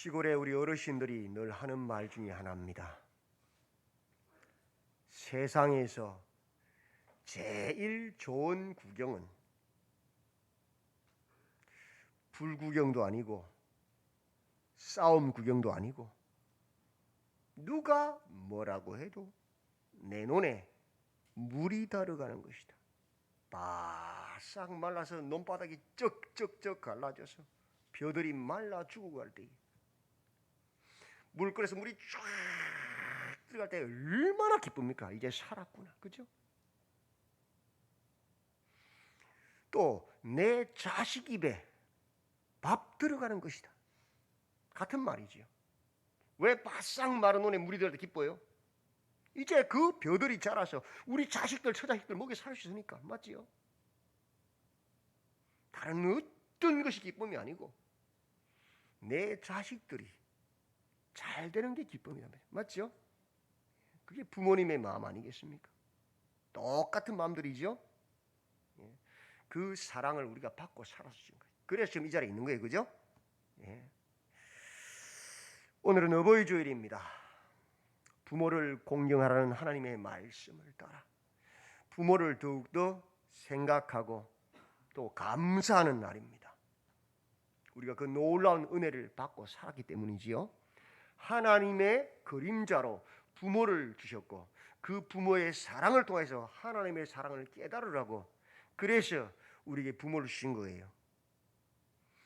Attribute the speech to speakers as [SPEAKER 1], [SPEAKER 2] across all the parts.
[SPEAKER 1] 시골의 우리 어르신들이 늘 하는 말 중에 하나입니다. 세상에서 제일 좋은 구경은 불구경도 아니고 싸움 구경도 아니고 누가 뭐라고 해도 내 눈에 물이 들어가는 것이다. 바싹 말라서 논바닥이 쩍쩍쩍 갈라져서 벼들이 말라 죽어갈 때 물끓여서 물이 쫙 들어갈 때 얼마나 기쁩니까? 이제 살았구나. 그죠? 또 내 자식 입에 밥 들어가는 것이다. 같은 말이지요. 왜 바싹 마른 논에 물이 들어갈 때 기뻐요? 이제 그 벼들이 자라서 우리 자식들, 처자식들 먹여 살 수 있으니까. 맞지요? 다른 어떤 것이 기쁨이 아니고 내 자식들이 잘 되는 게 기쁨이란 말이에요. 맞죠? 그게 부모님의 마음 아니겠습니까? 똑같은 마음들이죠. 그 사랑을 우리가 받고 살았을 거예요. 그래서 지금 이 자리에 있는 거예요. 그죠? 오늘은 어버이 주일입니다. 부모를 공경하라는 하나님의 말씀을 따라 부모를 더욱더 생각하고 또 감사하는 날입니다. 우리가 그 놀라운 은혜를 받고 살았기 때문이지요. 하나님의 그림자로 부모를 주셨고 그 부모의 사랑을 통해서 하나님의 사랑을 깨달으라고 그래서 우리에게 부모를 주신 거예요.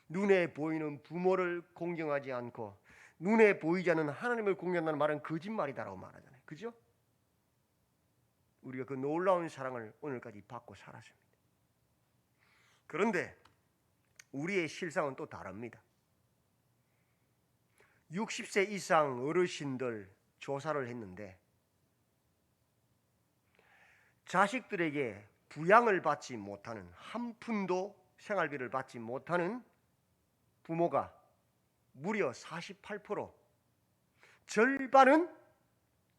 [SPEAKER 1] 눈에 보이는 부모를 공경하지 않고 눈에 보이지 않는 하나님을 공경한다는 말은 거짓말이다라고 말하잖아요. 그죠? 우리가 그 놀라운 사랑을 오늘까지 받고 살았습니다. 그런데 우리의 실상은 또 다릅니다. 60세 이상 어르신들 조사를 했는데 자식들에게 부양을 받지 못하는 한 푼도 생활비를 받지 못하는 부모가 무려 48%, 절반은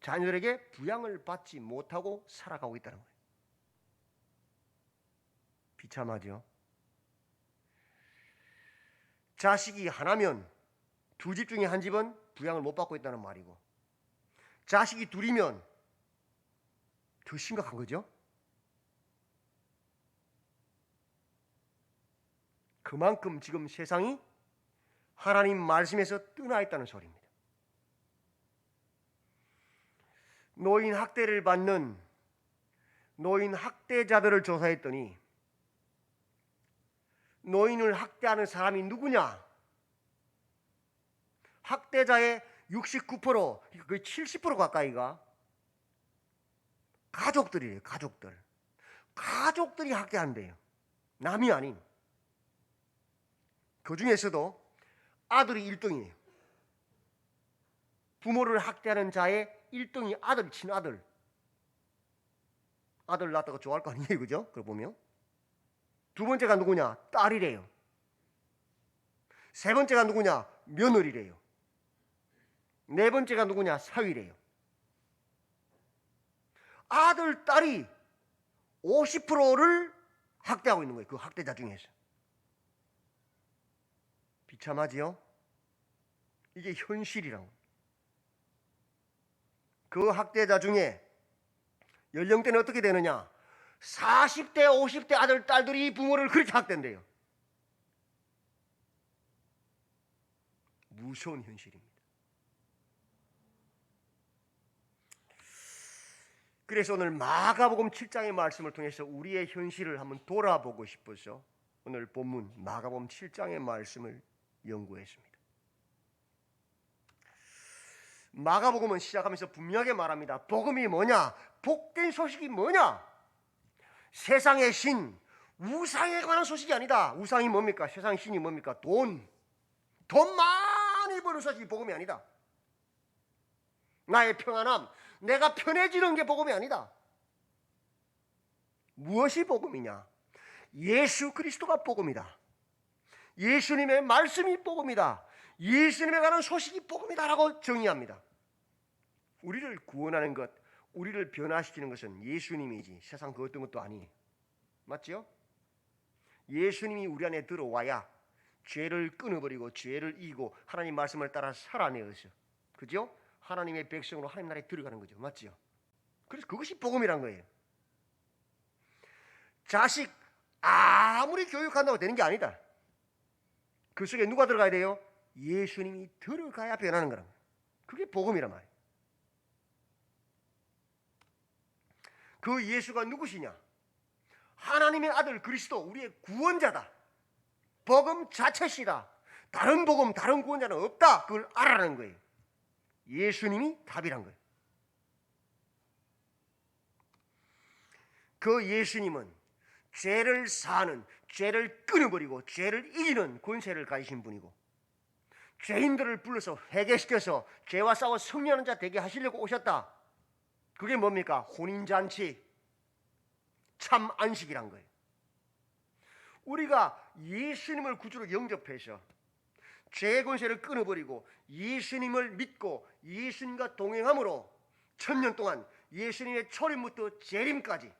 [SPEAKER 1] 자녀들에게 부양을 받지 못하고 살아가고 있다는 거예요. 비참하죠. 자식이 하나면 두 집 중에 한 집은 부양을 못 받고 있다는 말이고 자식이 둘이면 더 심각한 거죠. 그만큼 지금 세상이 하나님 말씀에서 떠나 있다는 소리입니다. 노인 학대를 받는 노인 학대자들을 조사했더니 노인을 학대하는 사람이 누구냐? 학대자의 69%, 거의 70% 가까이가 가족들이에요. 가족들이 학대한대요. 남이 아닌. 그 중에서도 아들이 1등이에요. 부모를 학대하는 자의 1등이 아들, 친아들. 아들 낳았다고 좋아할 거 아니에요. 그죠? 그걸 보면. 두 번째가 누구냐? 딸이래요. 세 번째가 누구냐? 며느리래요. 네 번째가 누구냐? 사위래요. 아들, 딸이 50%를 학대하고 있는 거예요. 그 학대자 중에서. 비참하지요? 이게 현실이라고. 그 학대자 중에 연령대는 어떻게 되느냐? 40대, 50대 아들, 딸들이 부모를 그렇게 학대한대요. 무서운 현실입니다. 그래서 오늘 마가복음 7장의 말씀을 통해서 우리의 현실을 한번 돌아보고 싶어서 오늘 본문 마가복음 7장의 말씀을 연구했습니다. 마가복음은 시작하면서 분명하게 말합니다. 복음이 뭐냐? 복된 소식이 뭐냐? 세상의 신, 우상에 관한 소식이 아니다. 우상이 뭡니까? 세상의 신이 뭡니까? 돈 많이 버는 소식이 복음이 아니다. 나의 평안함, 내가 편해지는 게 복음이 아니다. 무엇이 복음이냐? 예수 그리스도가 복음이다. 예수님의 말씀이 복음이다. 예수님에 관한 소식이 복음이다라고 정의합니다. 우리를 구원하는 것, 우리를 변화시키는 것은 예수님이지 세상 그 어떤 것도 아니에요. 맞죠? 예수님이 우리 안에 들어와야 죄를 끊어버리고 죄를 이기고 하나님 말씀을 따라 살아내어서, 그죠? 하나님의 백성으로 하나님 나라에 들어가는 거죠. 맞죠? 그래서 그것이 복음이란 거예요. 자식 아무리 교육한다고 되는 게 아니다. 그 속에 누가 들어가야 돼요? 예수님이 들어가야 변하는 거란 말이에요. 그게 복음이란 말이에요. 그 예수가 누구시냐? 하나님의 아들 그리스도, 우리의 구원자다. 복음 자체시다. 다른 복음, 다른 구원자는 없다. 그걸 알아라는 거예요. 예수님이 답이란 거예요. 그 예수님은 죄를 사하는, 죄를 끊어버리고 죄를 이기는 권세를 가지신 분이고, 죄인들을 불러서 회개시켜서 죄와 싸워 승리하는 자 되게 하시려고 오셨다. 그게 뭡니까? 혼인잔치, 참 안식이란 거예요. 우리가 예수님을 구주로 영접해서 죄의 권세를 끊어버리고 예수님을 믿고 예수님과 동행함으로 천년 동안 예수님의 초림부터 재림까지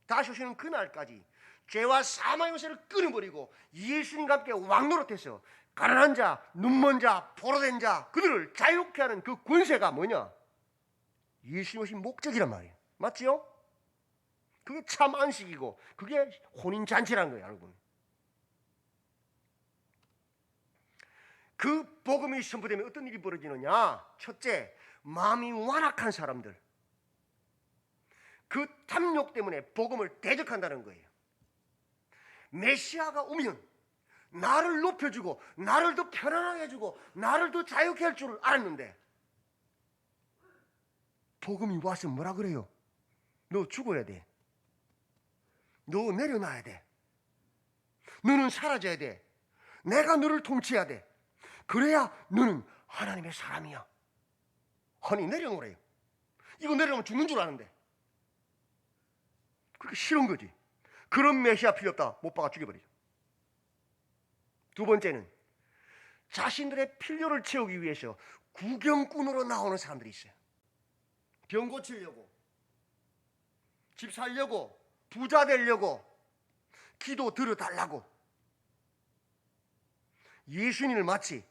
[SPEAKER 1] 다시 오시는 그날까지 죄와 사망의 권세를 끊어버리고 예수님과 함께 왕노릇해서 가난한 자, 눈먼 자, 포로된 자, 그들을 자유케 하는 그 권세가 뭐냐? 예수님 오신 목적이란 말이에요. 맞지요? 그게 참 안식이고 그게 혼인잔치라는 거예요, 여러분. 그 복음이 선포되면 어떤 일이 벌어지느냐? 첫째, 마음이 완악한 사람들, 그 탐욕 때문에 복음을 대적한다는 거예요. 메시아가 오면 나를 높여주고 나를 더 편안하게 해주고 나를 더 자유케 할 줄 알았는데 복음이 와서 뭐라 그래요? 너 죽어야 돼. 너 내려놔야 돼. 너는 사라져야 돼. 내가 너를 통치해야 돼. 그래야 너는 하나님의 사람이야. 아니, 내려놓으래요. 이거 내려놓으면 죽는 줄 아는데. 그렇게 싫은 거지. 그런 메시아 필요 없다. 못 박아 죽여버리죠. 두 번째는 자신들의 필요를 채우기 위해서 구경꾼으로 나오는 사람들이 있어요. 병 고치려고, 집 살려고, 부자 되려고, 기도 들어달라고 예수님을 마치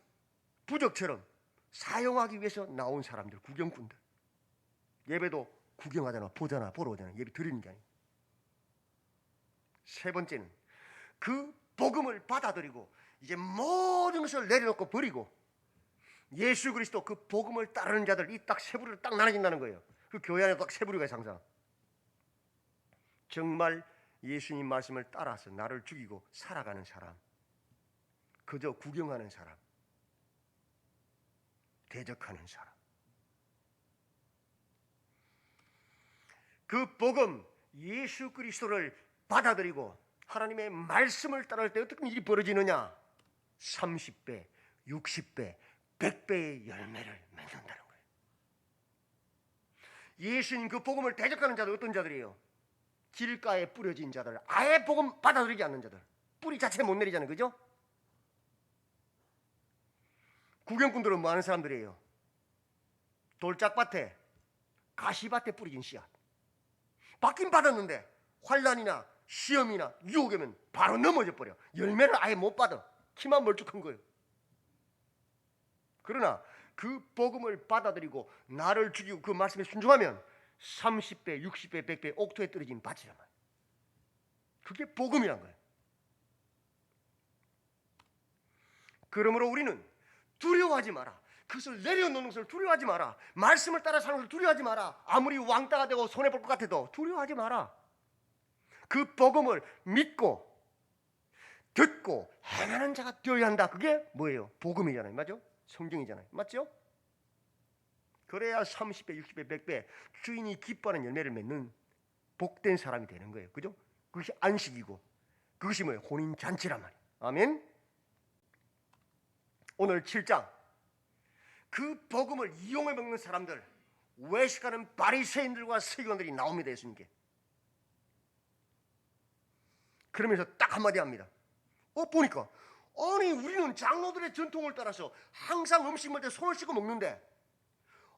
[SPEAKER 1] 부적처럼 사용하기 위해서 나온 사람들, 구경꾼들. 예배도 구경하잖아, 보잖아, 보러 오잖아. 예배 드리는 게 아니에요. 세 번째는 그 복음을 받아들이고 이제 모든 것을 내려놓고 버리고 예수 그리스도 그 복음을 따르는 자들, 이 딱 세 부류로 딱 나눠진다는 거예요. 그 교회 안에 딱 세 부류가 상상. 정말 예수님 말씀을 따라서 나를 죽이고 살아가는 사람, 그저 구경하는 사람, 대적하는 사람. 그 복음 예수 그리스도를 받아들이고 하나님의 말씀을 따를 때 어떤 일이 벌어지느냐? 30배, 60배, 100배의 열매를 맺는다는 거예요. 예수님 그 복음을 대적하는 자들 어떤 자들이에요? 길가에 뿌려진 자들, 아예 복음 받아들이지 않는 자들, 뿌리 자체 못 내리잖아요. 그죠? 구경꾼들은 뭐 하는 사람들이에요? 돌짝밭에, 가시밭에 뿌려진 씨앗. 받긴 받았는데 환난이나 시험이나 유혹이 오면 바로 넘어져 버려. 열매를 아예 못 받아. 키만 멀쭉한 거예요. 그러나 그 복음을 받아들이고 나를 죽이고 그 말씀에 순종하면 30배, 60배, 100배 옥토에 떨어진 밭이란 말이에요. 그게 복음이란 거예요. 그러므로 우리는 두려워하지 마라. 그것을 내려놓는 것을 두려워하지 마라. 말씀을 따라 사는 것을 두려워하지 마라. 아무리 왕따가 되고 손해볼 것 같아도 두려워하지 마라. 그 복음을 믿고 듣고 행하는 자가 되어야 한다. 그게 뭐예요? 복음이잖아요. 맞죠? 성경이잖아요. 맞죠? 그래야 30배, 60배, 100배 주인이 기뻐하는 열매를 맺는 복된 사람이 되는 거예요. 그죠? 그것이 안식이고 그것이 뭐예요? 혼인잔치란 말이에요. 아멘. 오늘 7장 그 복음을 이용해 먹는 사람들, 외식하는 바리새인들과 서기관들이 나옵니다. 예수님께. 그러면서 딱 한마디 합니다. 보니까 아니 우리는 장로들의 전통을 따라서 항상 음식 먹을 때 손을 씻고 먹는데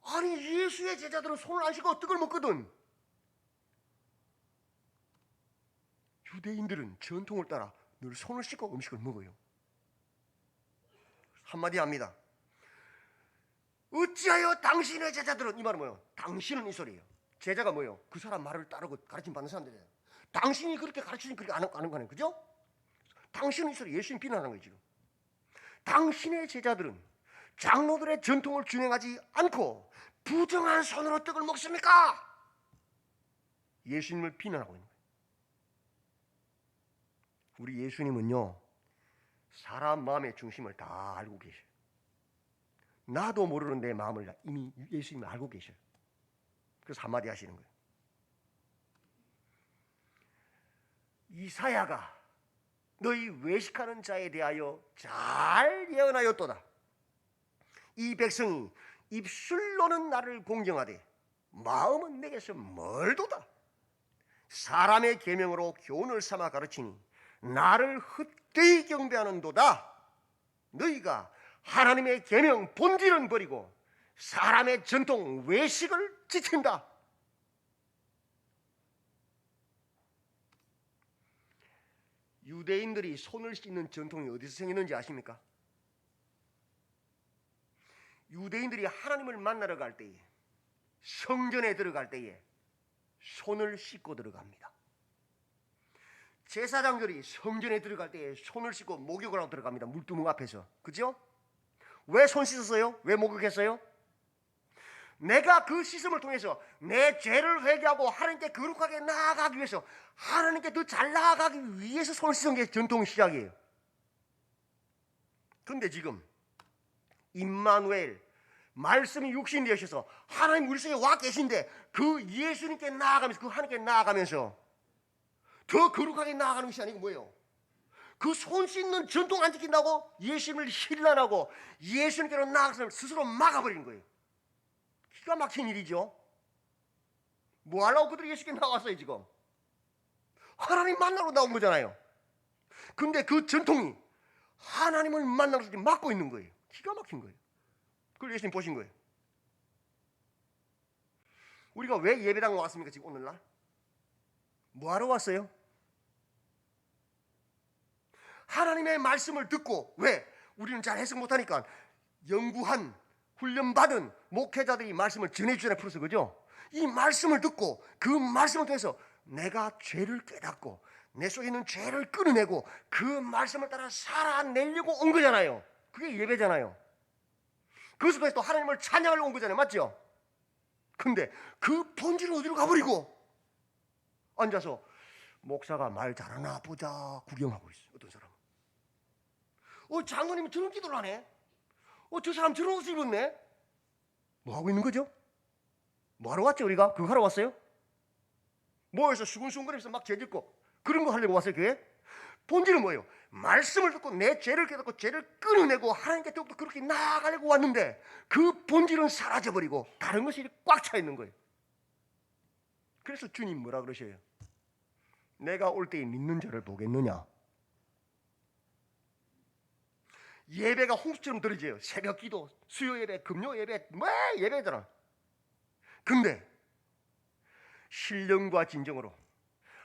[SPEAKER 1] 아니 예수의 제자들은 손을 안 씻고 떡을 먹거든. 유대인들은 전통을 따라 늘 손을 씻고 음식을 먹어요. 한마디 합니다. 어찌하여 당신의 제자들은, 이 말은 뭐예요? 당신은 이 소리예요. 제자가 뭐예요? 그 사람 말을 따르고 가르침 받는 사람들이에요. 당신이 그렇게 가르치니 그렇게 안 하는 거아니에요, 그죠? 당신은 이 소리, 예수님 비난하는 거예요 지금. 당신의 제자들은 장로들의 전통을 준행하지 않고 부정한 손으로 떡을 먹습니까? 예수님을 비난하고 있는 거예요. 우리 예수님은요, 사람 마음의 중심을 다 알고 계셔요. 나도 모르는 내 마음을 이미 예수님이 알고 계셔요. 그래서 한마디 하시는 거예요. 이사야가 너희 외식하는 자에 대하여 잘 예언하였도다. 이 백성이 입술로는 나를 공경하되 마음은 내게서 멀도다. 사람의 계명으로 교훈을 삼아 가르치니 나를 헛되이 경배하는도다. 너희가 하나님의 계명 본질은 버리고 사람의 전통 외식을 지킨다. 유대인들이 손을 씻는 전통이 어디서 생겼는지 아십니까? 유대인들이 하나님을 만나러 갈 때에, 성전에 들어갈 때에 손을 씻고 들어갑니다. 제사장들이 성전에 들어갈 때에 손을 씻고 목욕을 하고 들어갑니다. 물두멍 앞에서. 그죠? 왜 손 씻었어요? 왜 목욕했어요? 내가 그 씻음을 통해서 내 죄를 회개하고 하나님께 거룩하게 나아가기 위해서, 하나님께 더 잘 나아가기 위해서 손을 씻은 게 전통 시작이에요. 그런데 지금 임마누엘, 말씀이 육신이 되셔서 하나님 우리 속에 와 계신데, 그 예수님께 나아가면서, 그 하나님께 나아가면서 더 거룩하게 나아가는 것이 아니고 뭐예요? 그 손 씻는 전통 안 지킨다고 예수님을 힐난하고 예수님께로 나아가서 스스로 막아버리는 거예요. 기가 막힌 일이죠. 뭐 하려고 그들이 예수께 나왔어요 지금? 하나님 만나러 나온 거잖아요. 근데 그 전통이 하나님을 만나서 막고 있는 거예요. 기가 막힌 거예요. 그걸 예수님 보신 거예요. 우리가 왜 예배당 왔습니까 지금 오늘날? 뭐 하러 왔어요? 하나님의 말씀을 듣고, 왜? 우리는 잘 해석 못하니까 연구한, 훈련받은 목회자들이 말씀을 전해주잖아요. 풀어서, 그죠? 이 말씀을 듣고 그 말씀을 통해서 내가 죄를 깨닫고 내 속에 있는 죄를 끊어내고 그 말씀을 따라 살아내려고 온 거잖아요. 그게 예배잖아요. 그것을 통해서 또 하나님을 찬양하려고 온 거잖아요. 맞죠? 근데 그 본질은 어디로 가버리고 앉아서 목사가 말 잘하나 보자 구경하고 있어요. 어떤 사람은. 장로님이 저런 기도를 하네. 저 사람 저런 옷을 입었네. 뭐 하고 있는 거죠? 뭐 하러 왔죠 우리가? 그거 하러 왔어요? 모여서 수근수근거리면서 막 죄짓고 그런 거 하려고 왔어요 교회? 본질은 뭐예요? 말씀을 듣고 내 죄를 깨닫고 죄를 끊어내고 하나님께 더욱더 그렇게 나아가려고 왔는데 그 본질은 사라져버리고 다른 것이 꽉 차 있는 거예요. 그래서 주님 뭐라 그러셔요? 내가 올 때에 믿는 자를 보겠느냐? 예배가 홍수처럼 들어져요. 새벽 기도, 수요 예배, 금요 예배, 뭐 예배잖아. 근데 신령과 진정으로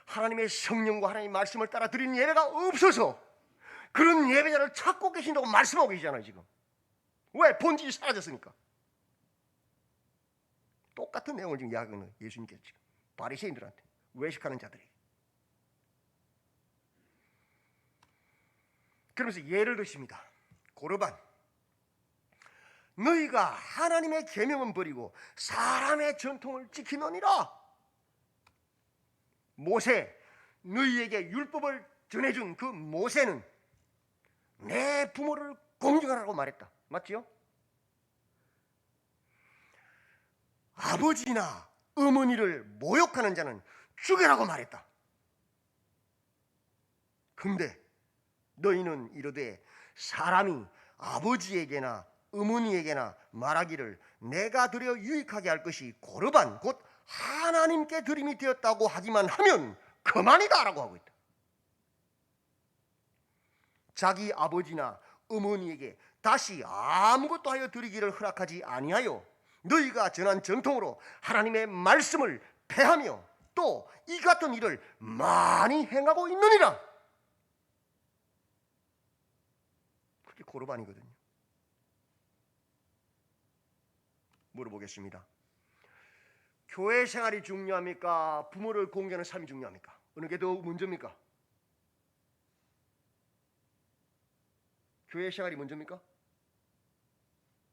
[SPEAKER 1] 하나님의 성령과 하나님의 말씀을 따라 드리는 예배가 없어서 그런 예배자를 찾고 계신다고 말씀하고 계시잖아요 지금. 왜? 본질이 사라졌으니까. 똑같은 내용을 지금 이야기하는 거예요. 예수님께서 지금 바리새인들한테, 외식하는 자들에게. 그러면서 예를 드십니다. 고르반, 너희가 하나님의 계명은 버리고 사람의 전통을 지키느니라. 모세, 너희에게 율법을 전해준 그 모세는 내 부모를 공경하라고 말했다. 맞죠? 아버지나 어머니를 모욕하는 자는 죽여라고 말했다. 근데 너희는 이르되 사람이 아버지에게나 어머니에게나 말하기를 내가 드려 유익하게 할 것이 고르반 곧 하나님께 드림이 되었다고 하기만 하면 그만이다 라고 하고 있다. 자기 아버지나 어머니에게 다시 아무것도 하여 드리기를 허락하지 아니하여 너희가 전한 전통으로 하나님의 말씀을 폐하며 또 이 같은 일을 많이 행하고 있느니라. 그게 고르반이거든요. 물어보겠습니다. 교회 생활이 중요합니까? 부모를 공경하는 삶이 중요합니까? 어느 게 더 먼저입니까? 교회 생활이 먼저입니까?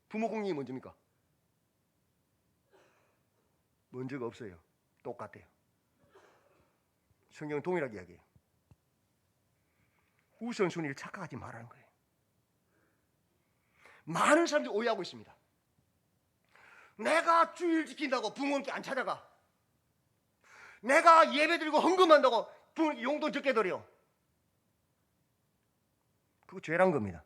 [SPEAKER 1] 부모 공경이 먼저입니까? 먼저가 없어요. 똑같아요. 성경은 동일하게 이야기해요. 우선순위를 착각하지 말라는 거예요. 많은 사람들이 오해하고 있습니다. 내가 주일 지킨다고 부모님께 안 찾아가. 내가 예배드리고 헌금한다고 부모님께 용돈 적게 드려. 그거 죄란 겁니다.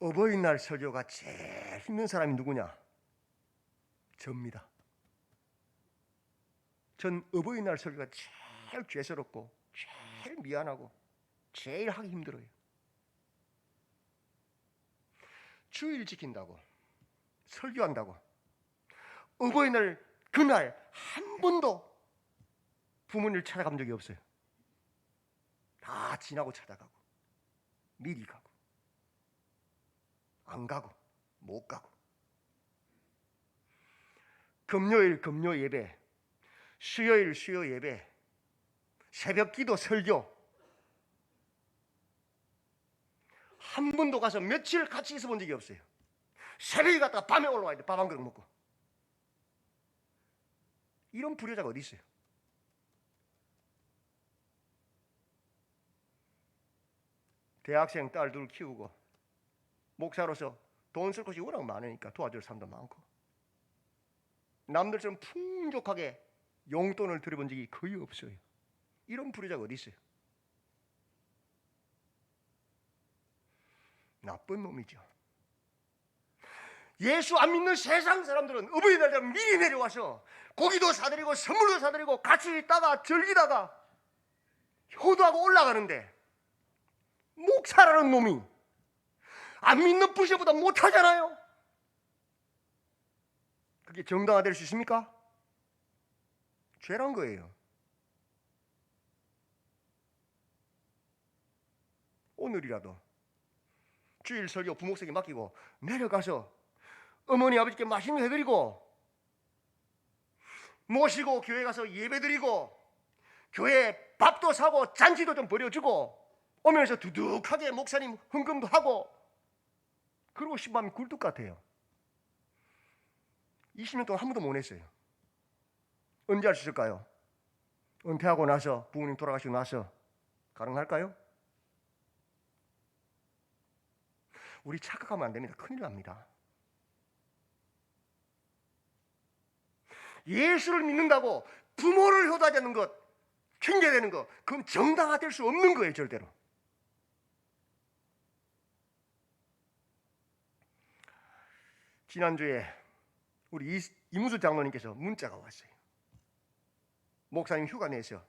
[SPEAKER 1] 어버이날 설교가 제일 힘든 사람이 누구냐? 접니다. 전 어버이날 설교가 제일 죄스럽고 제일 미안하고 제일 하기 힘들어요. 주일 지킨다고 설교한다고 어버이날 그날 한 번도 부모님을 찾아간 적이 없어요. 다 지나고 찾아가고 미리 가고 안 가고 못 가고 금요일 금요 예배, 수요일 수요 예배, 새벽 기도 설교 한 번도 가서 며칠 같이 있어 본 적이 없어요. 새벽에 갔다가 밤에 올라와야 돼. 밥 한 그릇 먹고. 이런 불효자가 어디 있어요? 대학생 딸 둘 키우고 목사로서 돈 쓸 곳이 워낙 많으니까 도와줄 사람도 많고 남들처럼 풍족하게 용돈을 들여본 적이 거의 없어요. 이런 불효자가 어디 있어요? 나쁜 놈이죠. 예수 안 믿는 세상 사람들은 어버이날 되면 미리 내려와서 고기도 사드리고 선물도 사드리고 같이 있다가 즐기다가 효도하고 올라가는데 목사라는 놈이 안 믿는 부셔보다 못하잖아요. 그게 정당화될 수 있습니까? 죄란 거예요. 오늘이라도 주일 설교 부목사에게 맡기고 내려가서 어머니 아버지께 맛있는 거 해드리고 모시고 교회 가서 예배드리고 교회 밥도 사고 잔치도 좀 벌여주고 오면서 두둑하게 목사님 헌금도 하고 그러고 싶으면 굴뚝 같아요. 20년 동안 한 번도 못 했어요. 언제 할 수 있을까요? 은퇴하고 나서 부모님 돌아가시고 나서 가능할까요? 우리 착각하면 안 됩니다. 큰일 납니다. 예수를 믿는다고 부모를 효도하지 않는 것, 핑계대는 것, 그건 정당화될 수 없는 거예요. 절대로. 지난주에 우리 이무수 장로님께서 문자가 왔어요. 목사님 휴가 내서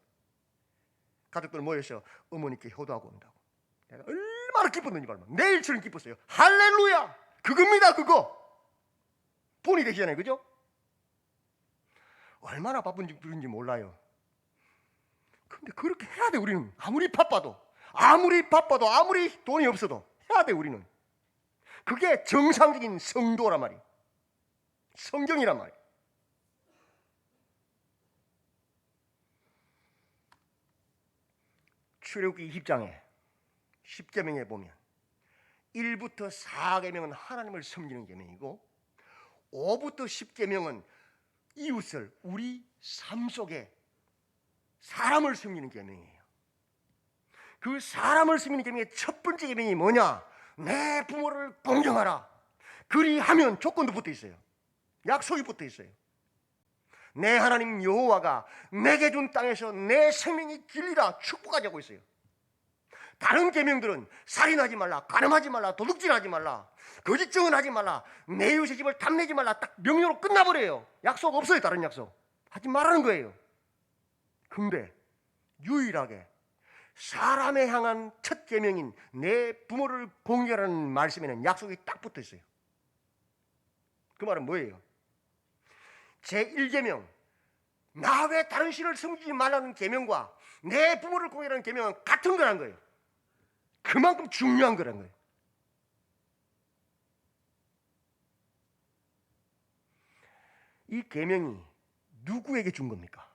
[SPEAKER 1] 가족들 모여서 어머니께 효도하고 온다고. 내가 얼마나 기뻤는지 말만. 내일처럼 기뻤어요. 할렐루야! 그겁니다, 그거. 본이 되시잖아요, 그죠? 얼마나 바쁜지 그런지 몰라요. 근데 그렇게 해야 돼, 우리는. 아무리 바빠도 아무리 돈이 없어도 해야 돼, 우리는. 그게 정상적인 성도란 말이에요. 성경이란 말이에요. 출애굽기 20장에 10계명에 보면 1부터 4계명은 하나님을 섬기는 계명이고 5부터 10계명은 이웃을 우리 삶 속에 사람을 섬기는 계명이에요. 그 사람을 섬기는 계명의 첫 번째 계명이 뭐냐? 내 부모를 공경하라. 그리하면 조건도 붙어 있어요. 약속이 붙어 있어요. 내 하나님 여호와가 내게 준 땅에서 내 생명이 길리라 축복하자고 있어요. 다른 계명들은 살인하지 말라, 간음하지 말라, 도둑질하지 말라, 거짓 증언하지 말라, 내 이웃의 집을 탐내지 말라 딱 명령으로 끝나버려요. 약속 없어요. 다른 약속 하지 말라는 거예요. 근데 유일하게 사람에 향한 첫 계명인 내 부모를 공경하라는 말씀에는 약속이 딱 붙어 있어요. 그 말은 뭐예요? 제1계명 나 외 다른 신을 섬기지 말라는 계명과 내 부모를 공경하라는 계명은 같은 거란 거예요. 그만큼 중요한 거란 거예요. 이 계명이 누구에게 준 겁니까?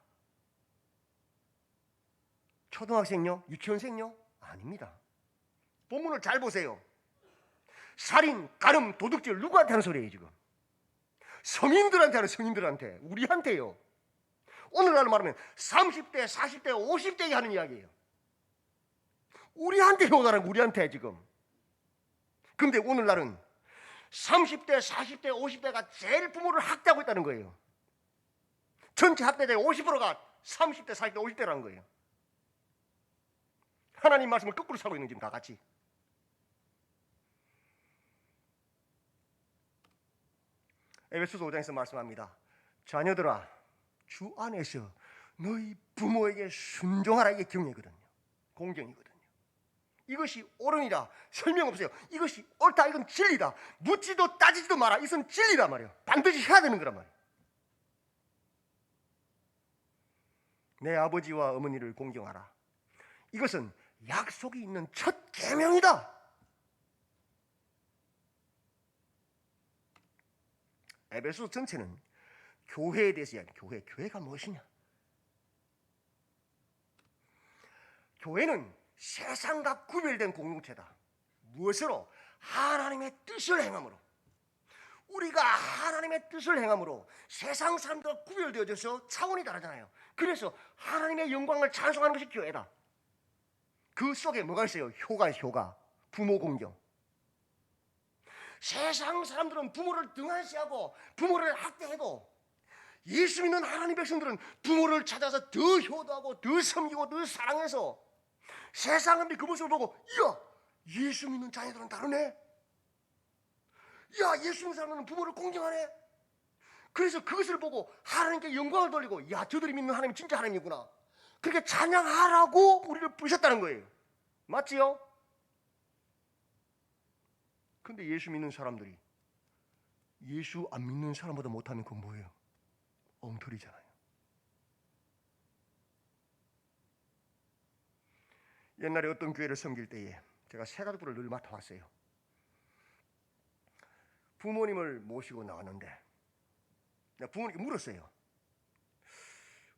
[SPEAKER 1] 초등학생요? 유치원생요? 아닙니다. 본문을 잘 보세요. 살인, 간음, 도둑질 누구한테 하는 소리예요 지금? 성인들한테 하는, 성인들한테, 우리한테요. 오늘날로 말하면 30대, 40대, 50대에 하는 이야기예요. 우리한테 오다는 우리한테 지금. 근데 오늘날은 30대, 40대, 50대가 제일 부모를 학대하고 있다는 거예요. 전체 학대자의 50%가 30대, 40대, 50대라는 거예요. 하나님 말씀을 거꾸로 살고 있는 지금 다 같이. 에베소서 5장에서 말씀합니다. 자녀들아, 주 안에서 너희 부모에게 순종하라. 이게 경례거든요. 공경이거든요. 이것이 옳으니라. 설명 없어요. 이것이 옳다. 이건 진리다. 묻지도 따지지도 마라. 이것은 진리다 말이에요. 반드시 해야 되는 거란 말이에요. 내 아버지와 어머니를 공경하라. 이것은 약속이 있는 첫 계명이다. 에베소 전체는 교회에 대해서 이야기해요. 교회가 무엇이냐? 교회는 세상과 구별된 공동체다. 무엇으로? 하나님의 뜻을 행함으로. 우리가 하나님의 뜻을 행함으로 세상 사람들과 구별되어져서 차원이 다르잖아요. 그래서 하나님의 영광을 찬송하는 것이 교회다. 그 속에 뭐가 있어요? 효가. 부모 공경. 세상 사람들은 부모를 등한시하고 부모를 학대해도 예수 믿는 하나님 백성들은 부모를 찾아서 더 효도하고 더 섬기고 더 사랑해서 세상 사람들이 그 모습을 보고, 이야, 예수 믿는 자녀들은 다르네. 야, 예수 믿는 사람들은 부모를 공경하네. 그래서 그것을 보고 하나님께 영광을 돌리고, 야, 저들이 믿는 하나님이 진짜 하나님이구나. 그렇게 찬양하라고 우리를 부르셨다는 거예요. 맞지요? 근데 예수 믿는 사람들이 예수 안 믿는 사람보다 못하면 그건 뭐예요? 엉터리잖아요. 옛날에 어떤 교회를 섬길 때에 제가 세가족부를 늘 맡아왔어요. 부모님을 모시고 나왔는데 내가 부모님께 물었어요.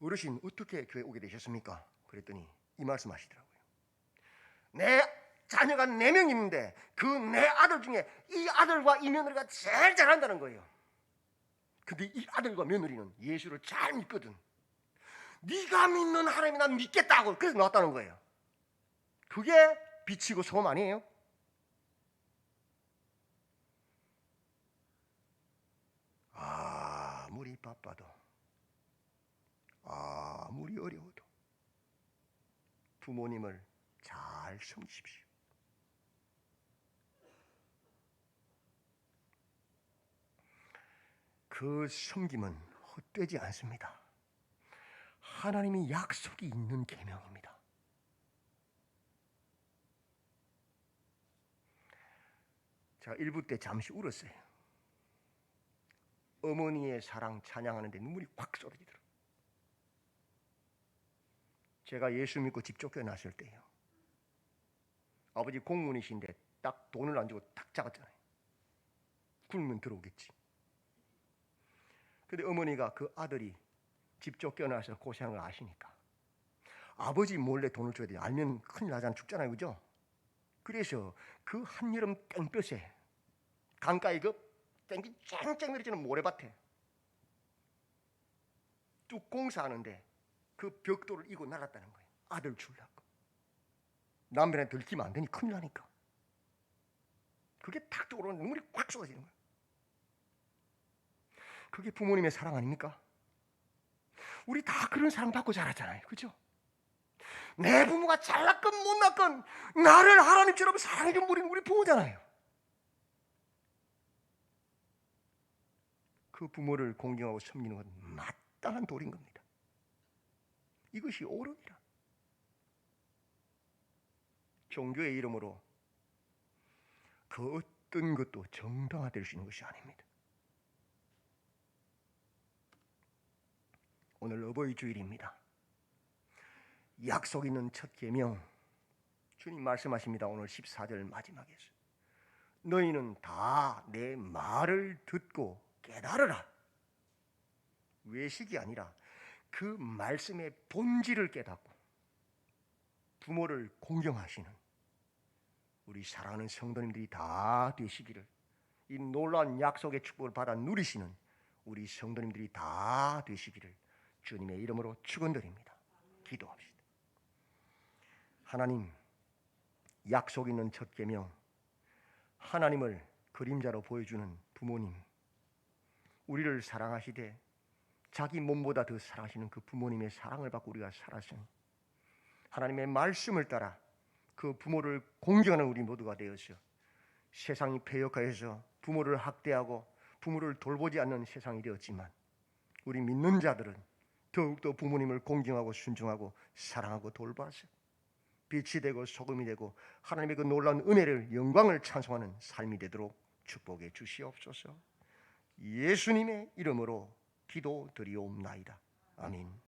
[SPEAKER 1] 어르신, 어떻게 교회 오게 되셨습니까? 그랬더니 이 말씀 하시더라고요. 내 자녀가 4명 있는데 그 4아들 중에 이 아들과 이 며느리가 제일 잘한다는 거예요. 근데 이 아들과 며느리는 예수를 잘 믿거든. 네가 믿는 하나님이 난 믿겠다고. 그래서 나왔다는 거예요. 그게 빛이고 소금 아니에요? 아무리 바빠도, 아무리 어려워도 부모님을 잘 섬기십시오. 그 섬김은 헛되지 않습니다. 하나님이 약속이 있는 계명입니다. 제가 1부 때 잠시 울었어요. 어머니의 사랑 찬양하는데 눈물이 확 쏟아지더라고요. 제가 예수 믿고 집 쫓겨났을 때요. 아버지 공무원이신데 딱 돈을 안 주고 딱 잡았잖아요. 굶으면 들어오겠지. 근데 어머니가 그 아들이 집 쫓겨나서 고생한 걸 아시니까 아버지 몰래 돈을 줘야 돼요. 알면 큰일 나잖아. 죽잖아요. 그죠? 그래서 그 한여름 땡볕에 강가에 그 땡기 쨍쨍 내리치는 모래밭에 뚝 공사하는데 그 벽돌을 이고 날았다는 거예요. 아들 주려고. 남편한테 들키면 안 되니 큰일 나니까. 그게 탁 떠오르는 눈물이 확 쏟아지는 거예요. 그게 부모님의 사랑 아닙니까? 우리 다 그런 사랑 받고 자랐잖아요. 그죠? 내 부모가 잘났건 못났건 나를 하나님처럼 사랑해준 우리는 우리 부모잖아요. 그 부모를 공경하고 섬기는 건 마땅한 도리인 겁니다. 이것이 옳으니라. 종교의 이름으로 그 어떤 것도 정당화될 수 있는 것이 아닙니다. 오늘 어버이 주일입니다. 약속 있는 첫 계명, 주님 말씀하십니다. 오늘 14절 마지막에서 너희는 다 내 말을 듣고 깨달으라. 외식이 아니라 그 말씀의 본질을 깨닫고 부모를 공경하시는 우리 사랑하는 성도님들이 다 되시기를, 이 놀라운 약속의 축복을 받아 누리시는 우리 성도님들이 다 되시기를 주님의 이름으로 축원드립니다. 기도합시다. 하나님, 약속 있는 첫 계명, 하나님을 그림자로 보여주는 부모님, 우리를 사랑하시되 자기 몸보다 더 사랑하시는 그 부모님의 사랑을 받고 우리가 살았으니 하나님의 말씀을 따라 그 부모를 공경하는 우리 모두가 되어서 세상이 패역하여서 부모를 학대하고 부모를 돌보지 않는 세상이 되었지만 우리 믿는 자들은 더욱더 부모님을 공경하고 순종하고 사랑하고 돌봐서 빛이 되고 소금이 되고 하나님의 그 놀라운 은혜를, 영광을 찬송하는 삶이 되도록 축복해 주시옵소서. 예수님의 이름으로 기도드리옵나이다. 아멘.